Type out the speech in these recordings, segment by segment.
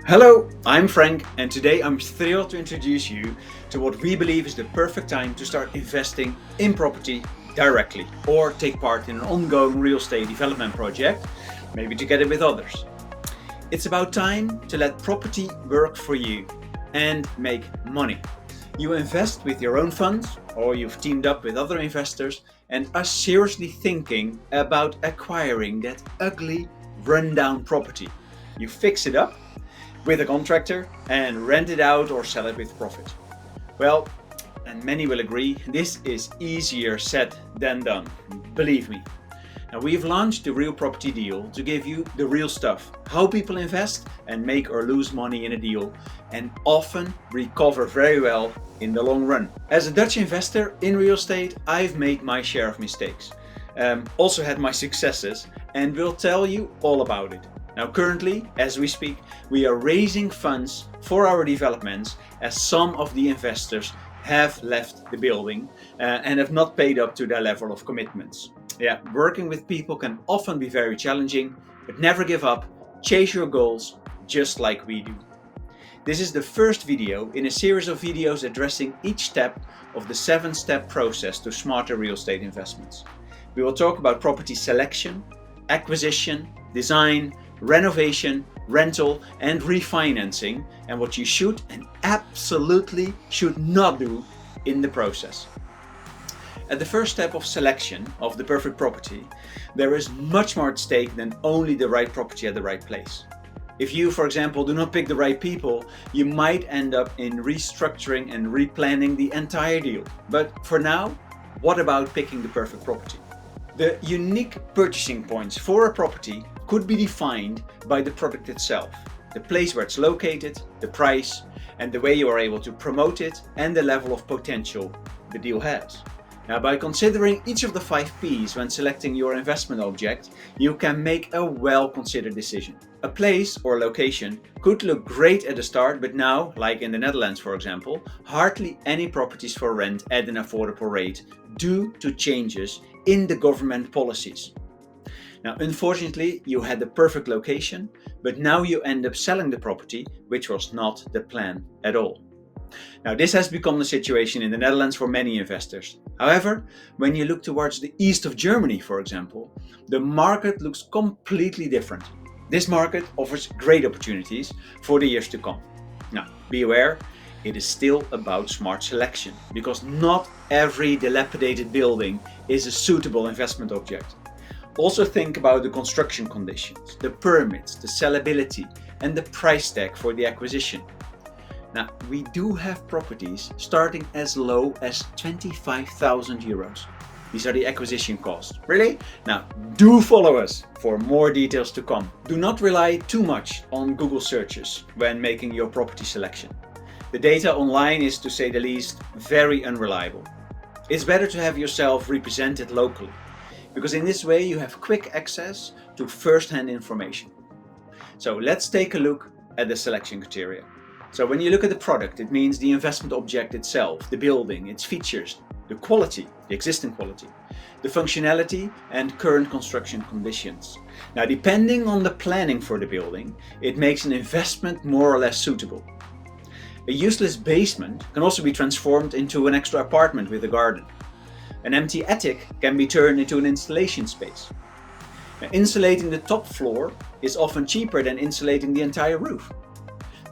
Hello, I'm Frank, and today I'm thrilled to introduce you to what we believe is the perfect time to start investing in property directly or take part in an ongoing real estate development project, maybe together with others. It's about time to let property work for you and make money. You invest with your own funds or you've teamed up with other investors and are seriously thinking about acquiring that ugly, rundown property. You fix it up with a contractor and rent it out or sell it with profit. Well, and many will agree, this is easier said than done, believe me. Now we've launched the Real Property Deal to give you the real stuff, how people invest and make or lose money in a deal and often recover very well in the long run. As a Dutch investor in real estate, I've made my share of mistakes, also had my successes, and will tell you all about it. Now currently, as we speak, we are raising funds for our developments as some of the investors have left the building and have not paid up to their level of commitments. Yeah, working with people can often be very challenging, but never give up, chase your goals just like we do. This is the first video in a series of videos addressing each step of the 7-step process to smarter real estate investments. We will talk about property selection, acquisition, design, renovation, rental and refinancing, and what you should and absolutely should not do in the process. At the first step of selection of the perfect property, there is much more at stake than only the right property at the right place. If you, for example, do not pick the right people, you might end up in restructuring and replanning the entire deal. But for now, what about picking the perfect property? The unique purchasing points for a property could be defined by the product itself, the place where it's located, the price, and the way you are able to promote it, and the level of potential the deal has. Now, by considering each of the 5 P's when selecting your investment object, you can make a well-considered decision. A place or location could look great at the start, but now, like in the Netherlands for example, hardly any properties for rent at an affordable rate due to changes in the government policies. Now, unfortunately, you had the perfect location, but now you end up selling the property, which was not the plan at all. Now, this has become the situation in the Netherlands for many investors. However, when you look towards the east of Germany, for example, the market looks completely different. This market offers great opportunities for the years to come. Now, be aware, it is still about smart selection, because not every dilapidated building is a suitable investment object. Also think about the construction conditions, the permits, the sellability, and the price tag for the acquisition. Now, we do have properties starting as low as 25,000 euros. These are the acquisition costs. Really? Now, do follow us for more details to come. Do not rely too much on Google searches when making your property selection. The data online is, to say the least, very unreliable. It's better to have yourself represented locally, because in this way you have quick access to first-hand information. So let's take a look at the selection criteria. So when you look at the product, it means the investment object itself, the building, its features, the quality, the existing quality, the functionality and current construction conditions. Now, depending on the planning for the building, it makes an investment more or less suitable. A useless basement can also be transformed into an extra apartment with a garden. An empty attic can be turned into an installation space. Now, insulating the top floor is often cheaper than insulating the entire roof.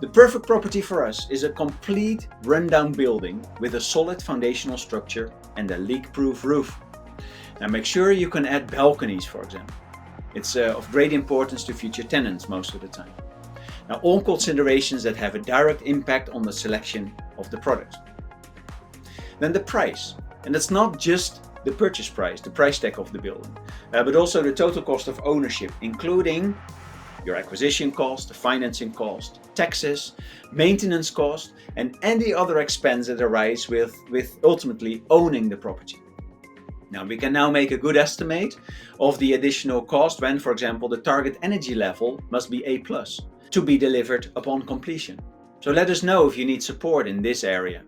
The perfect property for us is a complete rundown building with a solid foundational structure and a leak-proof roof. Now make sure you can add balconies, for example. It's of great importance to future tenants most of the time. Now, all considerations that have a direct impact on the selection of the product. Then the price. And that's not just the purchase price, the price tag of the building, but also the total cost of ownership, including your acquisition cost, the financing cost, taxes, maintenance cost, and any other expense that arise with ultimately owning the property. Now, we can now make a good estimate of the additional cost when, for example, the target energy level must be A+ to be delivered upon completion. So let us know if you need support in this area.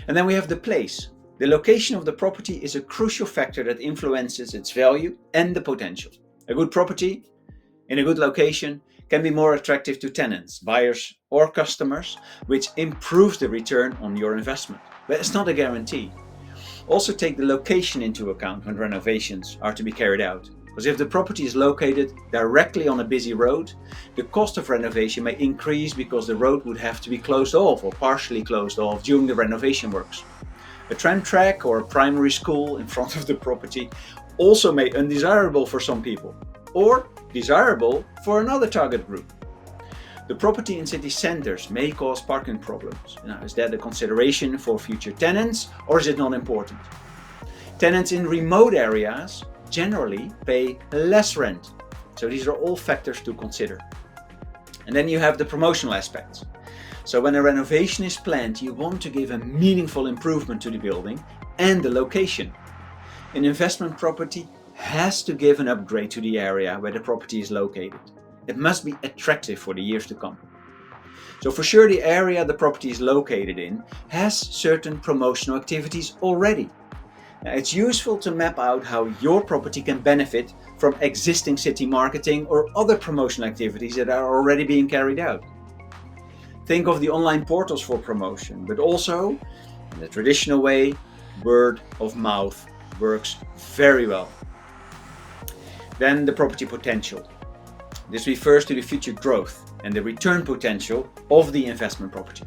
And then we have the place. The location of the property is a crucial factor that influences its value and the potential. A good property in a good location can be more attractive to tenants, buyers, or customers, which improves the return on your investment. But it's not a guarantee. Also take the location into account when renovations are to be carried out. Because if the property is located directly on a busy road, the cost of renovation may increase because the road would have to be closed off or partially closed off during the renovation works. A tram track or a primary school in front of the property also may be undesirable for some people, or desirable for another target group. The property in city centers may cause parking problems. Now, is that a consideration for future tenants, or is it not important? Tenants in remote areas generally pay less rent. So these are all factors to consider. And then you have the promotional aspects. So when a renovation is planned, you want to give a meaningful improvement to the building and the location. An investment property has to give an upgrade to the area where the property is located. It must be attractive for the years to come. So for sure the area the property is located in has certain promotional activities already. Now, it's useful to map out how your property can benefit from existing city marketing or other promotional activities that are already being carried out. Think of the online portals for promotion, but also, in the traditional way, word of mouth works very well. Then the property potential. This refers to the future growth and the return potential of the investment property.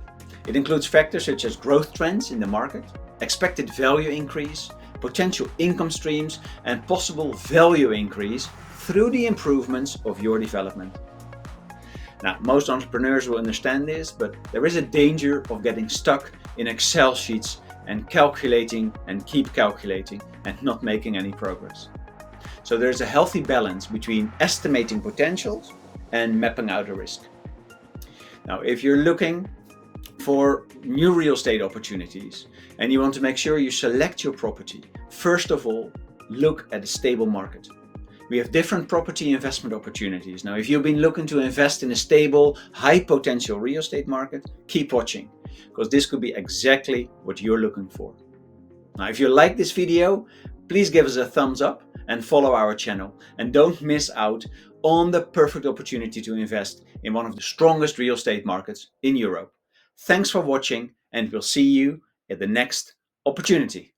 It includes factors such as growth trends in the market, expected value increase, potential income streams, and possible value increase through the improvements of your development. Now, most entrepreneurs will understand this, but there is a danger of getting stuck in Excel sheets and calculating and keep calculating and not making any progress. So there's a healthy balance between estimating potentials and mapping out a risk. Now, if you're looking for new real estate opportunities and you want to make sure you select your property, first of all, look at a stable market. We have different property investment opportunities. Now, if you've been looking to invest in a stable, high potential real estate market, keep watching, because this could be exactly what you're looking for. Now, if you like this video, please give us a thumbs up and follow our channel. And don't miss out on the perfect opportunity to invest in one of the strongest real estate markets in Europe. Thanks for watching, and we'll see you at the next opportunity.